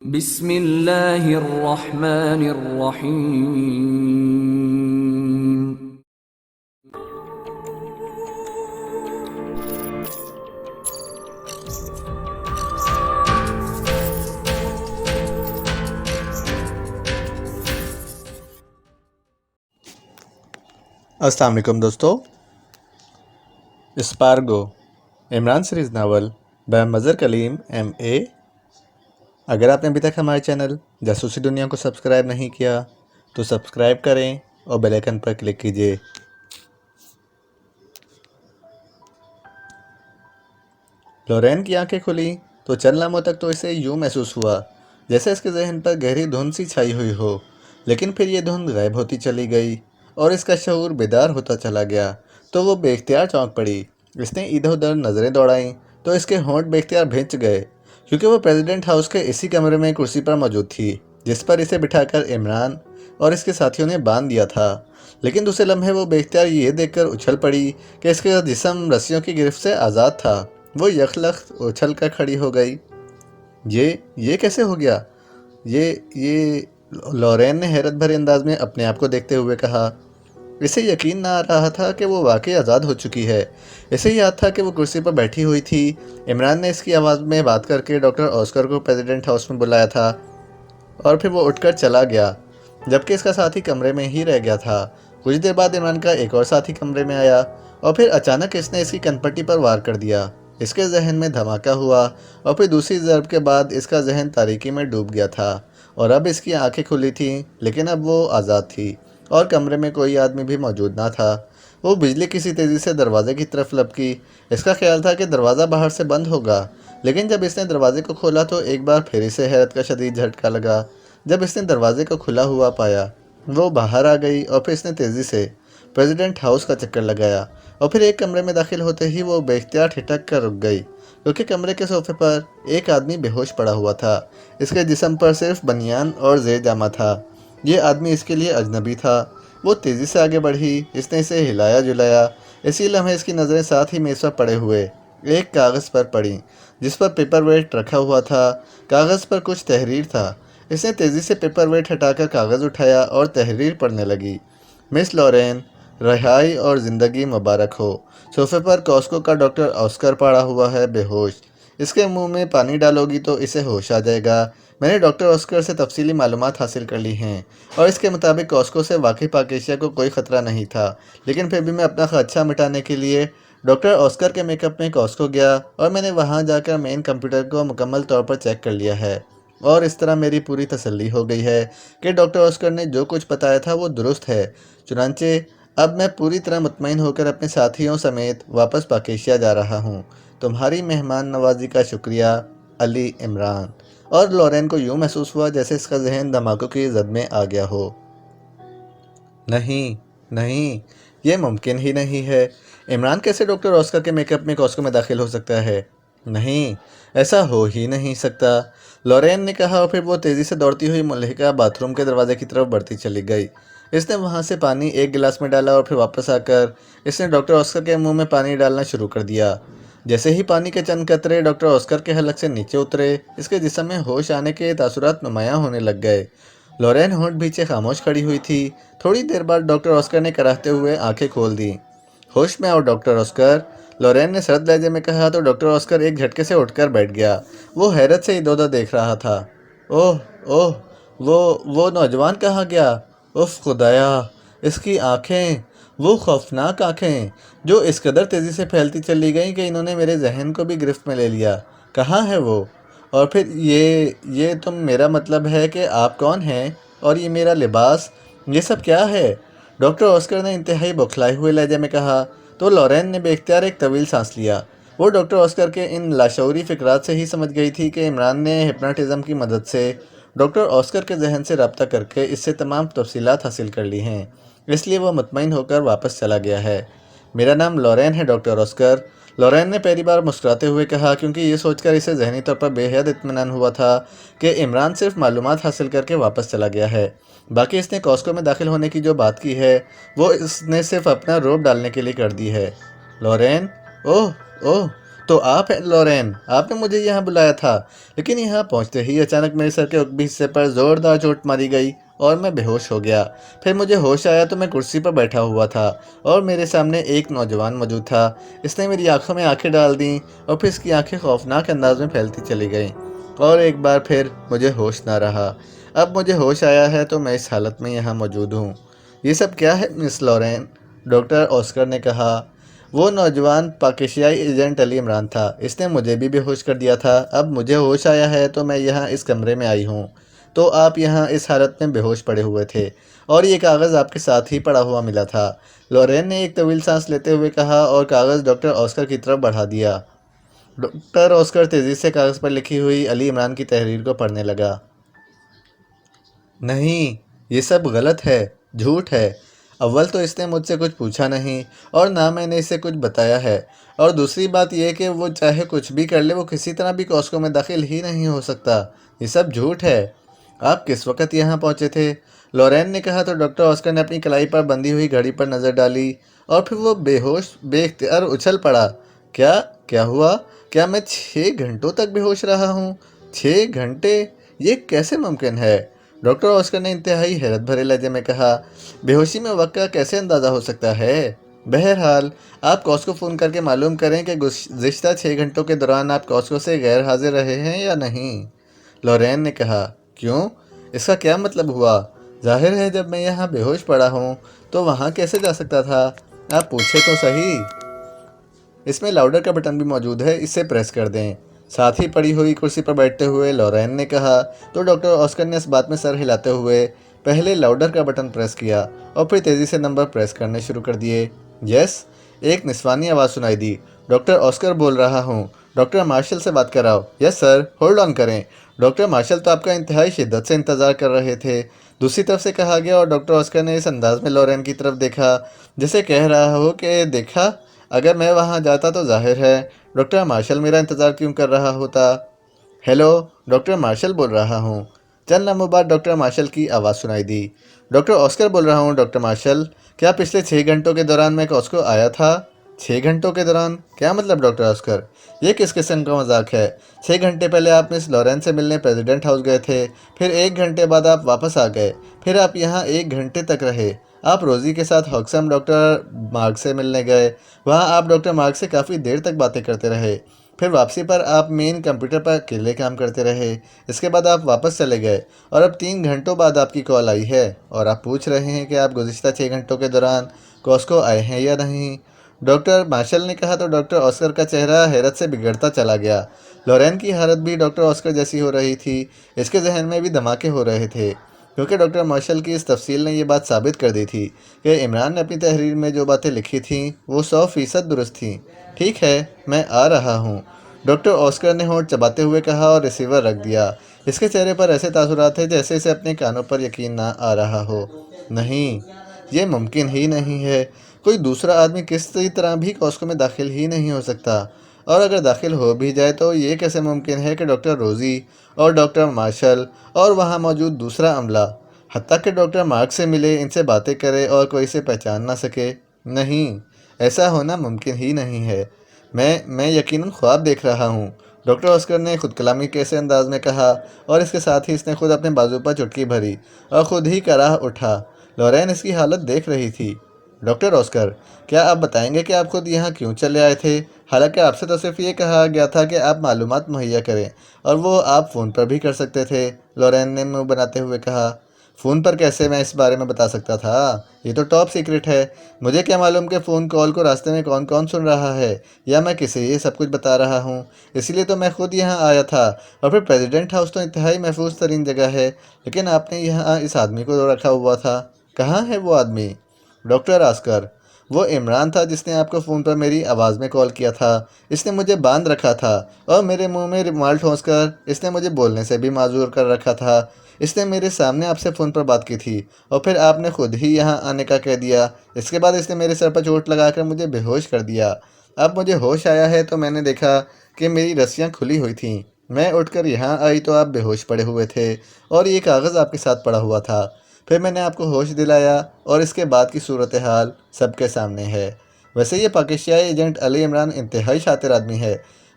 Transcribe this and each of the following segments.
बिस्मिल्लाहिर्रहमानिर्रहीम। अस्सलाम वालेकुम दोस्तों। Spargo Imran series novel by Mazhar Kaleem MA। अगर आपने अभी तक हमारे चैनल जासूसी दुनिया को सब्सक्राइब नहीं किया तो सब्सक्राइब करें और बेल आइकन पर क्लिक कीजिए। लॉरेन की आंखें खुली तो चंद लम्हों तक तो इसे यूँ महसूस हुआ जैसे इसके जहन पर गहरी धुंध सी छाई हुई हो, लेकिन फिर ये धुंध गायब होती चली गई और इसका शऊर बेदार होता चला गया। तो वो बेख्तियार चौंक पड़ी। इसने इधर उधर नज़रें दौड़ाईं तो इसके होंठ बेख्तियार भींच गए, क्योंकि वो प्रेसिडेंट हाउस के इसी कमरे में कुर्सी पर मौजूद थी जिस पर इसे बिठाकर इमरान और इसके साथियों ने बांध दिया था। लेकिन दूसरे लम्हे वो बेख्तियार ये देखकर उछल पड़ी कि इसका जिस्म रस्सियों की गिरफ्त से आज़ाद था। वो यखलख उछल कर खड़ी हो गई। ये कैसे हो गया? ये लॉरेन ने हैरत भरे अंदाज में अपने आप को देखते हुए कहा। इसे यकीन ना आ रहा था कि वो वाकई आज़ाद हो चुकी है। इसे याद था कि वो कुर्सी पर बैठी हुई थी। इमरान ने इसकी आवाज़ में बात करके डॉक्टर ऑस्कर को प्रेसिडेंट हाउस में बुलाया था और फिर वो उठकर चला गया, जबकि इसका साथी कमरे में ही रह गया था। कुछ देर बाद इमरान का एक और साथी कमरे में आया और फिर अचानक इसने इसकी कनपट्टी पर वार कर दिया। इसके जहन में धमाका हुआ और फिर दूसरी ज़रब के बाद इसका जहन तारीकी में डूब गया था और अब इसकी आंखें खुली थीं, लेकिन अब वो आज़ाद थी और कमरे में कोई आदमी भी मौजूद ना था। वो बिजली किसी तेज़ी से दरवाजे की तरफ लपकी। इसका ख्याल था कि दरवाज़ा बाहर से बंद होगा, लेकिन जब इसने दरवाजे को खोला तो एक बार फिर इसे हैरत का शदीद झटका लगा। जब इसने दरवाजे को खुला हुआ पाया, वो बाहर आ गई और फिर इसने तेज़ी से प्रेसिडेंट हाउस का चक्कर लगाया और फिर एक कमरे में दाखिल होते ही वो बेख्तियार ठिठक कर रुक गई, क्योंकि कमरे के सोफे पर एक आदमी बेहोश पड़ा हुआ था। इसके जिस्म पर सिर्फ बनियान और ज़ेर जामा था। ये आदमी इसके लिए अजनबी था। वो तेज़ी से आगे बढ़ी। इसने इसे हिलाया जुलाया। इसी लम्हे इसकी नज़रें साथ ही मेज़ पर पड़े हुए एक कागज़ पर पड़ी जिस पर पेपर वेट रखा हुआ था। कागज़ पर कुछ तहरीर था। इसने तेज़ी से पेपर वेट हटाकर कागज़ उठाया और तहरीर पढ़ने लगी। मिस लॉरेन, रिहाई और ज़िंदगी मुबारक हो। सोफे पर कॉस्को का डॉक्टर ऑस्कर पड़ा हुआ है बेहोश। इसके मुंह में पानी डालोगी तो इसे होश आ जाएगा। मैंने डॉक्टर ऑस्कर से तफसीली मालूमात हासिल कर ली हैं और इसके मुताबिक कॉस्को से वाकई पाकेशिया को कोई ख़तरा नहीं था, लेकिन फिर भी मैं अपना खदशा मिटाने के लिए डॉक्टर ऑस्कर के मेकअप में कॉस्को गया और मैंने वहां जाकर मेन कंप्यूटर को मुकम्मल तौर पर चेक कर लिया है और इस तरह मेरी पूरी तसल्ली हो गई है कि डॉक्टर ऑस्कर ने जो कुछ बताया था वो दुरुस्त है। चुनांचे अब मैं पूरी तरह मुतमईन होकर अपने साथियों समेत वापस पाकेशिया जा रहा हूँ। तुम्हारी मेहमान नवाजी का शुक्रिया, अली इमरान। और लॉरेन को यूँ महसूस हुआ जैसे इसका जहन धमाकों की जद में आ गया हो। नहीं नहीं, ये मुमकिन ही नहीं है। इमरान कैसे डॉक्टर ऑस्कर के मेकअप में कॉस्को में दाखिल हो सकता है? नहीं, ऐसा हो ही नहीं सकता, लॉरेन ने कहा और फिर वो तेज़ी से दौड़ती हुई मल्लिका बाथरूम के दरवाजे की तरफ बढ़ती चली गई। इसने वहाँ से पानी एक गिलास में डाला और फिर वापस आकर इसने डॉक्टर ऑस्कर के मुंह में पानी डालना शुरू कर दिया। जैसे ही पानी के चंद कतरे डॉक्टर ऑस्कर के हलक से नीचे उतरे, इसके जिस्म में होश आने के तासुरात नुमायाँ होने लग गए। लॉरेन होंठ भींचे खामोश खड़ी हुई थी। थोड़ी देर बाद डॉक्टर ऑस्कर ने कराहते हुए आंखें खोल दी। होश में आओ डॉक्टर ऑस्कर, लॉरेन ने सर्द लहजे में कहा तो डॉक्टर ऑस्कर एक झटके से उठकर बैठ गया। वो हैरत से इधर उधर देख रहा था। ओह ओह, वो नौजवान कहाँ गया? उफ खुदाया, इसकी आंखें, वो खौफनाक आंखें जो इस कदर तेज़ी से फैलती चली गईं कि इन्होंने मेरे जहन को भी गिरफ्त में ले लिया। कहाँ है वो? और फिर ये तुम, मेरा मतलब है कि आप कौन हैं? और ये मेरा लिबास, ये सब क्या है? डॉक्टर ऑस्कर ने इंतहाई बौखलाए हुए लहजे में कहा। तो लॉरेन ने बेख्तियार एक तवील सांस लिया। वो डॉक्टर ऑस्कर के इन लाशऊरी फ़िक्रात से ही समझ गई थी कि इमरान ने हिप्नोटिज़म की मदद से डॉक्टर ऑस्कर के जहन से रब्ता करके इससे तमाम तफसीलात हासिल कर ली हैं, इसलिए वो मुतमईन होकर वापस चला गया है। मेरा नाम लॉरेन है डॉक्टर ऑस्कर, लॉरेन ने पहली बार मुस्कुराते हुए कहा, क्योंकि ये सोचकर इसे जहनी तौर पर बेहद इत्मीनान हुआ था कि इमरान सिर्फ मालूमात हासिल करके वापस चला गया है। बाकी इसने कॉस्को में दाखिल होने की जो बात की है वो इसने सिर्फ अपना रोब डालने के लिए कर दी है। लॉरेन, ओह ओह, तो आप हैं लॉरेन, आपने मुझे यहाँ बुलाया था। लेकिन यहाँ पहुँचते ही अचानक मेरे सर के ऊपरी हिस्से पर ज़ोरदार चोट मारी गई और मैं बेहोश हो गया। फिर मुझे होश आया तो मैं कुर्सी पर बैठा हुआ था और मेरे सामने एक नौजवान मौजूद था। इसने मेरी आंखों में आंखें डाल दी और फिर इसकी आंखें खौफनाक अंदाज में फैलती चली गईं और एक बार फिर मुझे होश ना रहा। अब मुझे होश आया है तो मैं इस हालत में यहाँ मौजूद हूँ। ये सब क्या है मिस लॉरेन? डॉक्टर ऑस्कर ने कहा। वो नौजवान पाकिस्तानी एजेंट अली इमरान था। इसने मुझे भी बेहोश कर दिया था। अब मुझे होश आया है तो मैं यहाँ इस कमरे में आई हूँ। तो आप यहाँ इस हालत में बेहोश पड़े हुए थे और ये कागज़ आपके साथ ही पड़ा हुआ मिला था। लॉरेन ने एक तवील सांस लेते हुए कहा और कागज़ डॉक्टर ऑस्कर की तरफ बढ़ा दिया। डॉक्टर ऑस्कर तेज़ी से कागज़ पर लिखी हुई अली इमरान की तहरीर को पढ़ने लगा। नहीं, ये सब गलत है, झूठ है। अव्वल तो इसने मुझसे कुछ पूछा नहीं और ना मैंने इसे कुछ बताया है, और दूसरी बात यह कि वो चाहे कुछ भी कर ले, वो किसी तरह भी कॉस्को में दाखिल ही नहीं हो सकता। ये सब झूठ है। आप किस वक्त यहाँ पहुँचे थे? लॉरेन ने कहा तो डॉक्टर ऑस्कर ने अपनी कलाई पर बंधी हुई घड़ी पर नज़र डाली और फिर वो बेहोश बेख्तियार उछल पड़ा। क्या क्या हुआ? क्या मैं 6 घंटों तक बेहोश रहा हूँ? 6 घंटे? ये कैसे मुमकिन है? डॉक्टर ऑस्कर ने इंतहाई हैरत भरे लहजे में कहा। बेहोशी में वक्त का कैसे अंदाज़ा हो सकता है? बहरहाल, आप कॉस्को फ़ोन करके मालूम करें कि गुज़िश्ता 6 घंटों के दौरान आप कॉस्को से गैर हाजिर रहे हैं या नहीं। लॉरेन ने कहा। क्यों? इसका क्या मतलब हुआ? जाहिर है जब मैं यहाँ बेहोश पड़ा हूँ तो वहाँ कैसे जा सकता था? आप पूछे तो सही। इसमें लाउडर का बटन भी मौजूद है, इसे प्रेस कर दें। साथ ही पड़ी हुई कुर्सी पर बैठते हुए लॉरेन ने कहा तो डॉक्टर ऑस्कर ने इस बात में सर हिलाते हुए पहले लाउडर का बटन प्रेस किया और फिर तेज़ी से नंबर प्रेस करने शुरू कर दिए। यस, एक निस्वानी आवाज़ सुनाई दी। डॉक्टर ऑस्कर बोल रहा हूँ। डॉक्टर मार्शल से बात कराओ। यस सर, होल्ड ऑन करें। डॉक्टर मार्शल तो आपका इंतहाई शिद्दत से इंतज़ार कर रहे थे। दूसरी तरफ से कहा गया और डॉक्टर ऑस्कर ने इस अंदाज में लॉरेन की तरफ देखा जैसे कह रहा हो कि देखा, अगर मैं वहाँ जाता तो जाहिर है डॉक्टर मार्शल मेरा इंतज़ार क्यों कर रहा होता। हेलो, डॉक्टर मार्शल बोल रहा हूँ। चंद लम्हों बाद डॉक्टर मार्शल की आवाज़ सुनाई दी। डॉक्टर ऑस्कर बोल रहा हूँ। डॉक्टर मार्शल, क्या पिछले 6 घंटों के दौरान मैं कॉस्को आया था? 6 घंटों के दौरान? क्या मतलब डॉक्टर ऑस्कर? ये किस किस्म का मजाक है? 6 घंटे पहले आप मिस लॉरेन से मिलने प्रेसिडेंट हाउस गए थे, फिर 1 घंटे बाद आप वापस आ गए, फिर आप यहाँ 1 घंटे तक रहे। आप रोज़ी के साथ हॉक्सम डॉक्टर मार्ग से मिलने गए। वहाँ आप डॉक्टर मार्ग से काफ़ी देर तक बातें करते रहे। फिर वापसी पर आप मेन कंप्यूटर पर अकेले काम करते रहे। इसके बाद आप वापस चले गए और अब 3 घंटों बाद आपकी कॉल आई है और आप पूछ रहे हैं कि आप गुज़िश्ता 6 घंटों के दौरान कॉस्को आए हैं या नहीं। डॉक्टर मार्शल ने कहा तो डॉक्टर ऑस्कर का चेहरा हैरत से बिगड़ता चला गया। लॉरेन की हालत भी डॉक्टर ऑस्कर जैसी हो रही थी। इसके जहन में भी धमाके हो रहे थे क्योंकि डॉक्टर मार्शल की इस तफसील ने यह बात साबित कर दी थी कि इमरान ने अपनी तहरीर में जो बातें लिखी थीं वो 100% दुरुस्त थीं। ठीक है, मैं आ रहा हूँ, डॉक्टर ऑस्कर ने होंठ चबाते हुए कहा और रिसीवर रख दिया। इसके चेहरे पर ऐसे तासुरात थे जैसे इसे अपने कानों पर यकीन ना आ रहा हो। नहीं, ये मुमकिन ही नहीं है। कोई दूसरा आदमी किसी तरह भी कॉस्को में दाखिल ही नहीं हो सकता, और अगर दाखिल हो भी जाए तो ये कैसे मुमकिन है कि डॉक्टर रोज़ी और डॉक्टर मार्शल और वहाँ मौजूद दूसरा अमला, हत्ता कि डॉक्टर मार्क से मिले, इनसे बातें करे और कोई इसे पहचान ना सके? नहीं, ऐसा होना मुमकिन ही नहीं है। मैं यकीनन ख्वाब देख रहा हूँ, डॉक्टर ऑस्कर ने खुद कलामी के ऐसे अंदाज में कहा और इसके साथ ही इसने खुद अपने बाजू पर चुटकी भरी और खुद ही कराह उठा। लॉरेन इसकी हालत देख रही थी। डॉक्टर ऑस्कर, क्या आप बताएंगे कि आप खुद यहाँ क्यों चले आए थे? हालांकि आपसे तो सिर्फ ये कहा गया था कि आप मालूमात मुहैया करें और वो आप फ़ोन पर भी कर सकते थे। लॉरेन ने मुंह बनाते हुए कहा। फ़ोन पर कैसे मैं इस बारे में बता सकता था? ये तो टॉप सीक्रेट है। मुझे क्या मालूम कि फ़ोन कॉल को रास्ते में कौन कौन सुन रहा है या मैं किसे ये सब कुछ बता रहा हूँ। इसीलिए तो मैं खुद यहाँ आया था। और फिर प्रेसिडेंट हाउस तो इंतहाई महफूज तरीन जगह है, लेकिन आपने यहाँ इस आदमी को रखा हुआ था। कहाँ है वो आदमी? डॉक्टर ऑस्कर, वो इमरान था जिसने आपको फ़ोन पर मेरी आवाज़ में कॉल किया था। इसने मुझे बांध रखा था और मेरे मुंह में रुमाल ठोंसकर इसने मुझे बोलने से भी माजूर कर रखा था। इसने मेरे सामने आपसे फ़ोन पर बात की थी और फिर आपने खुद ही यहाँ आने का कह दिया। इसके बाद इसने मेरे सर पर चोट लगाकर मुझे बेहोश कर दिया। अब मुझे होश आया है तो मैंने देखा कि मेरी रस्सियाँ खुली हुई थीं। मैं उठकर यहाँ आई तो आप बेहोश पड़े हुए थे और ये कागज़ आपके साथ पड़ा हुआ था। फिर मैंने आपको होश दिलाया और इसके बाद की सूरत हाल सबके सामने है। वैसे ये पाकिस्तानी एजेंट अली इमरान इंतहाई शातिर आदमी है।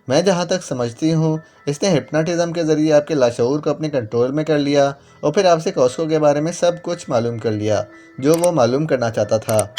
मैं जहाँ तक समझती हूँ, इसने हिप्नोटिज्म के ज़रिए आपके लाशऊर को अपने कंट्रोल में कर लिया और फिर आपसे कॉस्को के बारे में सब कुछ मालूम कर लिया, जो वो मालूम करना चाहता था।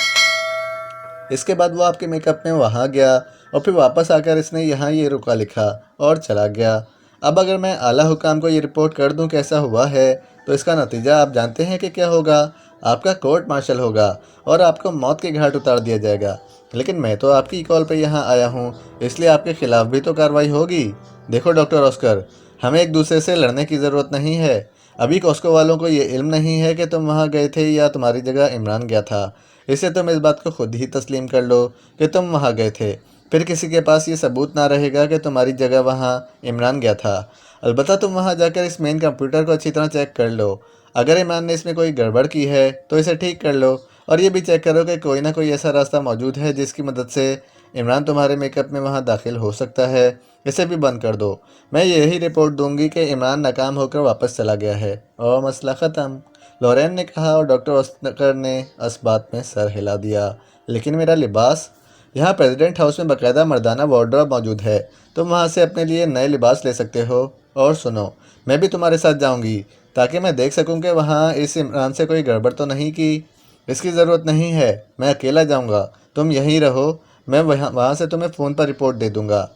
इसके बाद वो आपके मेकअप में वहाँ गया और फिर वापस आकर इसने यहाँ ये रुका लिखा और चला गया। अब अगर मैं आला हुकाम को ये रिपोर्ट कर दूँ कैसा हुआ है, तो इसका नतीजा आप जानते हैं कि क्या होगा। आपका कोर्ट मार्शल होगा और आपको मौत के घाट उतार दिया जाएगा। लेकिन मैं तो आपकी कॉल पे यहाँ आया हूँ, इसलिए आपके खिलाफ भी तो कार्रवाई होगी। देखो डॉक्टर ऑस्कर, हमें एक दूसरे से लड़ने की ज़रूरत नहीं है। अभी कॉस्को वालों को ये इल्म नहीं है कि तुम वहाँ गए थे या तुम्हारी जगह इमरान गया था। इससे तुम इस बात को खुद ही तस्लीम कर लो कि तुम वहाँ गए थे। फिर किसी के पास ये सबूत ना रहेगा कि तुम्हारी जगह वहाँ इमरान गया था। अलबत्ता तुम वहाँ जाकर इस मेन कंप्यूटर को अच्छी तरह चेक कर लो। अगर इमरान ने इसमें कोई गड़बड़ की है तो इसे ठीक कर लो, और ये भी चेक करो कि कोई ना कोई ऐसा रास्ता मौजूद है जिसकी मदद से इमरान तुम्हारे मेकअप में वहाँ दाखिल हो सकता है। इसे भी बंद कर दो। मैं यही रिपोर्ट दूंगी कि इमरान नाकाम होकर वापस चला गया है और मसला ख़त्म। लॉरेन ने कहा और डॉक्टर ऑस्कर ने इस बात में सर हिला दिया। लेकिन मेरा लिबास, यहाँ प्रेसिडेंट हाउस में बाकायदा मर्दाना वार्डरोब मौजूद है, तुम वहाँ से अपने लिए नए लिबास ले सकते हो। और सुनो, मैं भी तुम्हारे साथ जाऊँगी ताकि मैं देख सकूँ कि वहाँ इस इमरान से कोई गड़बड़ तो नहीं की। इसकी ज़रूरत नहीं है, मैं अकेला जाऊँगा, तुम यहीं रहो, मैं वहाँ से तुम्हें फ़ोन पर रिपोर्ट दे दूँगा।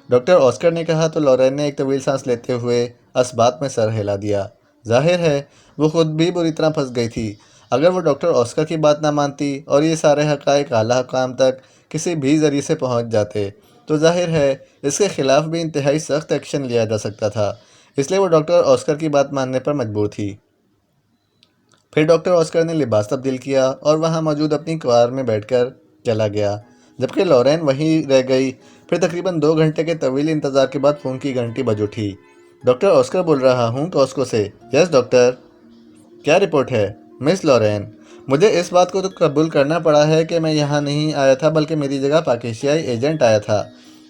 डॉक्टर ऑस्कर ने कहा तो लॉरेन ने एक तवील सांस लेते हुए इस बात में सर हिला दिया। जाहिर है वो खुद भी बुरी तरह फंस गई थी। अगर वो डॉक्टर ऑस्कर की बात ना मानती और ये सारे हक़ाइक़ आला हुकाम तक किसी भी ज़रिए से पहुंच जाते, तो जाहिर है इसके खिलाफ भी इंतहाई सख्त एक्शन लिया जा सकता था। इसलिए वो डॉक्टर ऑस्कर की बात मानने पर मजबूर थी। फिर डॉक्टर ऑस्कर ने लिबास तब्दील किया और वहाँ मौजूद अपनी कार में बैठकर चला गया, जबकि लॉरेन वहीं रह गई। फिर तकरीबन 2 घंटे के तवील इंतज़ार के बाद फ़ोन की घंटी बज उठी। डॉक्टर ऑस्कर बोल रहा हूँ कॉस्को से। यस डॉक्टर, क्या रिपोर्ट है? मिस लॉरेन, मुझे इस बात को तो कबूल करना पड़ा है कि मैं यहाँ नहीं आया था, बल्कि मेरी जगह पाकिस्तानी एजेंट आया था,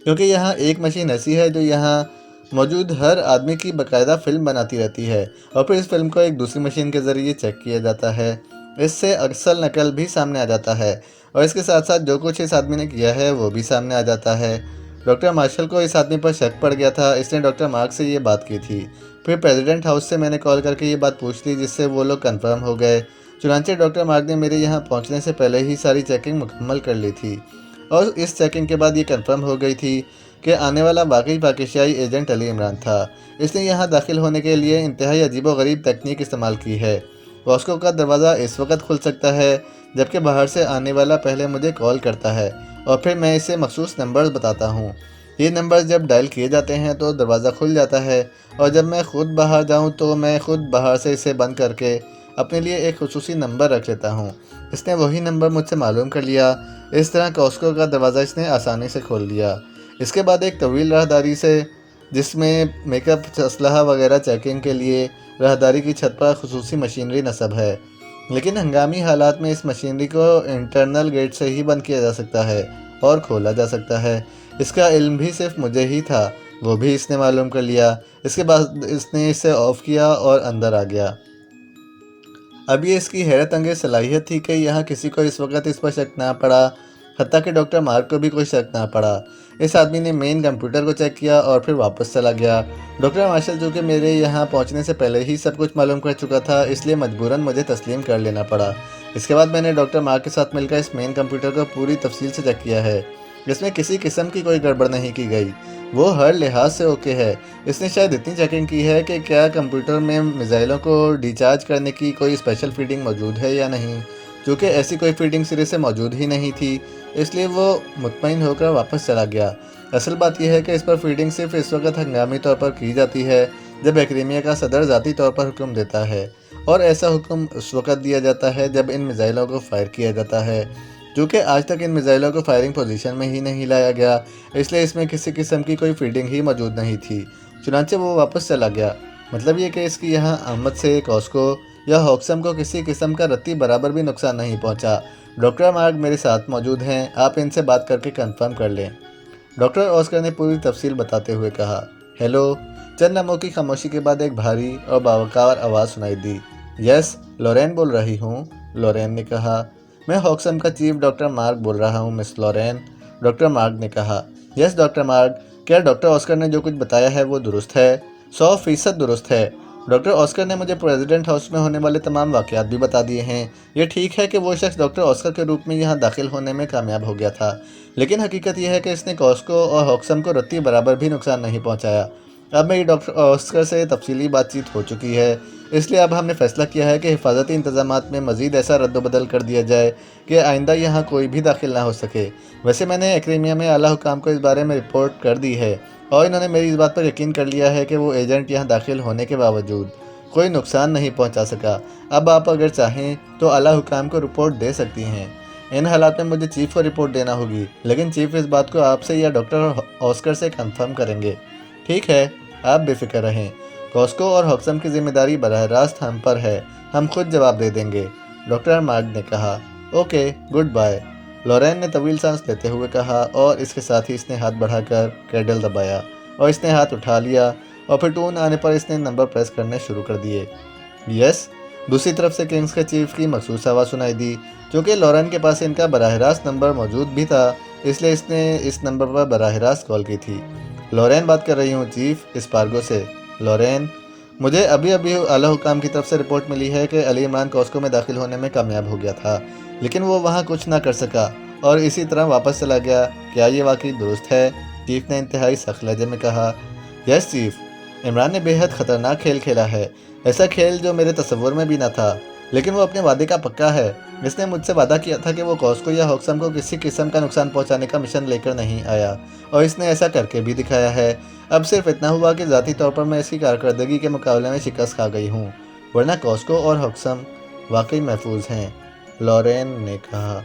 क्योंकि यहाँ एक मशीन ऐसी है जो यहाँ मौजूद हर आदमी की बाकायदा फ़िल्म बनाती रहती है और फिर इस फिल्म को एक दूसरी मशीन के ज़रिए चेक किया जाता है। इससे असल नकल भी सामने आ जाता है और इसके साथ साथ जो कुछ इस आदमी ने किया है वो भी सामने आ जाता है। डॉक्टर मार्शल को इस आदमी पर शक पड़ गया था, इसने डॉक्टर मार्क से ये बात की थी। फिर प्रेसिडेंट हाउस से मैंने कॉल करके ये बात पूछ ली, जिससे वो लोग कंफर्म हो गए। चुनांचे डॉक्टर मार्क ने मेरे यहाँ पहुँचने से पहले ही सारी चेकिंग मुकम्मल कर ली थी और इस चेकिंग के बाद ये कंफर्म हो गई थी कि आने वाला वाकई पाकिस्तानी एजेंट अली इमरान था। इसने यहाँ दाखिल होने के लिए इंतहाई अजीबोगरीब तकनीक इस्तेमाल की है। कॉस्को का दरवाज़ा इस वक्त खुल सकता है जबकि बाहर से आने वाला पहले मुझे कॉल करता है और फिर मैं इसे मखसूस नंबर्स बताता हूँ। ये नंबर्स जब डायल किए जाते हैं तो दरवाज़ा खुल जाता है और जब मैं ख़ुद बाहर जाऊँ तो मैं ख़ुद बाहर से इसे बंद करके अपने लिए एक खुसूसी नंबर रख लेता हूँ। इसने वही नंबर मुझसे मालूम कर लिया। इस तरह कॉस्को का दरवाज़ा इसने आसानी से खोल लिया। इसके बाद एक तवील राहदारी से, जिसमें मेकअप, असलहा वगैरह चेकिंग के लिए राहदारी की छत पर खुसूसी मशीनरी नस्ब है, लेकिन हंगामी हालात में इस मशीनरी को इंटरनल गेट से ही बंद किया जा सकता है और खोला जा सकता है। इसका इल्म भी सिर्फ मुझे ही था, वो भी इसने मालूम कर लिया। इसके बाद इसने इसे ऑफ़ किया और अंदर आ गया। अब ये इसकी हैरत अंगेज सलाहियत थी कि यहाँ किसी को इस वक्त इस पर शक ना पड़ा, हत्ता कि डॉक्टर मार्क को भी कोई शक ना पड़ा। इस आदमी ने मेन कंप्यूटर को चेक किया और फिर वापस चला गया। डॉक्टर मार्शल, जो कि मेरे यहाँ पहुँचने से पहले ही सब कुछ मालूम कर चुका था, इसलिए मजबूरन मुझे तस्लीम कर लेना पड़ा। इसके बाद मैंने डॉक्टर मार्क के साथ मिलकर इस मेन कंप्यूटर को पूरी तफसील से चेक किया है। इसमें किसी किस्म की कोई गड़बड़ नहीं की गई, वो हर लिहाज से ओके है। इसने शायद इतनी चेकिंग की है कि क्या कंप्यूटर में मिसाइलों को डिचार्ज करने की कोई स्पेशल फीडिंग मौजूद है या नहीं, क्योंकि ऐसी कोई फीडिंग सिरे से मौजूद ही नहीं थी, इसलिए वो मुतमईन होकर वापस चला गया। असल बात यह है कि इस पर फीडिंग सिर्फ इस वक्त हंगामी तौर पर की जाती है जब एक्रीमिया का सदर ज़ाती तौर पर हुक्म देता है, और ऐसा हुक्म उस वक्त दिया जाता है जब इन मिसाइलों को फायर किया जाता है। क्योंकि आज तक इन मिसाइलों को फायरिंग पोजीशन में ही नहीं लाया गया, इसलिए इसमें किसी किस्म की कोई फीडिंग ही मौजूद नहीं थी। चुनांचे वो वापस चला गया। मतलब ये कि इसकी यहाँ आमद से कॉस्को या हॉक्सम को किसी किस्म का रत्ती बराबर भी नुकसान नहीं पहुँचा। डॉक्टर मार्क मेरे साथ मौजूद हैं, आप इनसे बात करके कंफर्म कर लें। डॉक्टर ऑस्कर ने पूरी तफसील बताते हुए कहा। हेलो। चंद लम्हों की खामोशी के बाद एक भारी और बावकार आवाज़ सुनाई दी। यस, लॉरेन बोल रही हूँ, लॉरेन ने कहा। मैं हॉक्सम का चीफ डॉक्टर मार्क बोल रहा हूँ मिस लॉरेन, डॉक्टर मार्क ने कहा। यस डॉक्टर मार्क, क्या डॉक्टर ऑस्कर ने जो कुछ बताया है वो दुरुस्त है? 100% दुरुस्त है। डॉक्टर ऑस्कर ने मुझे प्रेसिडेंट हाउस में होने वाले तमाम वाक़यात भी बता दिए हैं। ये ठीक है कि वो शख्स डॉक्टर ऑस्कर के रूप में यहाँ दाखिल होने में कामयाब हो गया था, लेकिन हकीकत यह है कि इसने कॉस्को और हॉक्सम को रत्ती बराबर भी नुकसान नहीं पहुँचाया। अब मेरी डॉक्टर ऑस्कर से तफसीली बातचीत हो चुकी है, इसलिए अब हमने फैसला किया है कि हिफाजती इंतजामात में मज़ीद ऐसा रद्द-बदल कर दिया जाए कि आइंदा यहाँ कोई भी दाखिल ना हो सके। वैसे मैंने एक्रेमिया में आला हुकाम को इस बारे में रिपोर्ट कर दी है और इन्होंने मेरी इस बात पर यकीन कर लिया है कि वो एजेंट यहाँ दाखिल होने के बावजूद कोई नुकसान नहीं पहुँचा सका। अब आप अगर चाहें तो आला हुकाम को रिपोर्ट दे सकती हैं। इन हालात में मुझे चीफ को रिपोर्ट देना होगी, लेकिन चीफ इस बात को आपसे या डॉक्टर ऑस्कर से कंफर्म करेंगे। ठीक है, आप बेफिक्र रहें। कॉस्को और हॉक्सम की जिम्मेदारी बराह रास्त हम पर है, हम खुद जवाब दे देंगे, डॉक्टर मार्ग ने कहा। ओके, गुड बाय, लॉरेन ने तवील सांस लेते हुए कहा और इसके साथ ही इसने हाथ बढ़ाकर कैडल दबाया और इसने हाथ उठा लिया और फिर टून आने पर इसने नंबर प्रेस करने शुरू कर दिए। यस, दूसरी तरफ से किंग्स के चीफ की मखसूस आवाज़ सुनाई दी। क्योंकि लॉरेन के पास इनका बराह रास्त नंबर मौजूद भी था, इसलिए इसने इस नंबर पर बराह रास्त कॉल की थी। लॉरेन बात कर रही हूँ चीफ, स्पार्गो से। लॉरेन, मुझे अभी अभी आला हुकाम की तरफ से रिपोर्ट मिली है कि अली इमरान कॉस्को में दाखिल होने में कामयाब हो गया था, लेकिन वो वहाँ कुछ ना कर सका और इसी तरह वापस चला गया। क्या ये वाकई दुरुस्त है? चीफ ने इंतहाई सख्त लहजे में कहा। यस चीफ, इमरान ने बेहद ख़तरनाक खेल खेला है, ऐसा खेल जो मेरे तसव्वुर में भी ना था, लेकिन वो अपने वादे का पक्का है। इसने मुझसे वादा किया था कि वो कॉस्को या हॉक्सम को किसी किस्म का नुकसान पहुंचाने का मिशन लेकर नहीं आया, और इसने ऐसा करके भी दिखाया है। अब सिर्फ इतना हुआ कि ज़ाती तौर पर मैं इसकी कारकर्दगी के मुकाबले में शिकस्त खा गई हूँ, वरना कॉस्को और हॉक्सम वाकई महफूज हैं, लॉरेन ने कहा।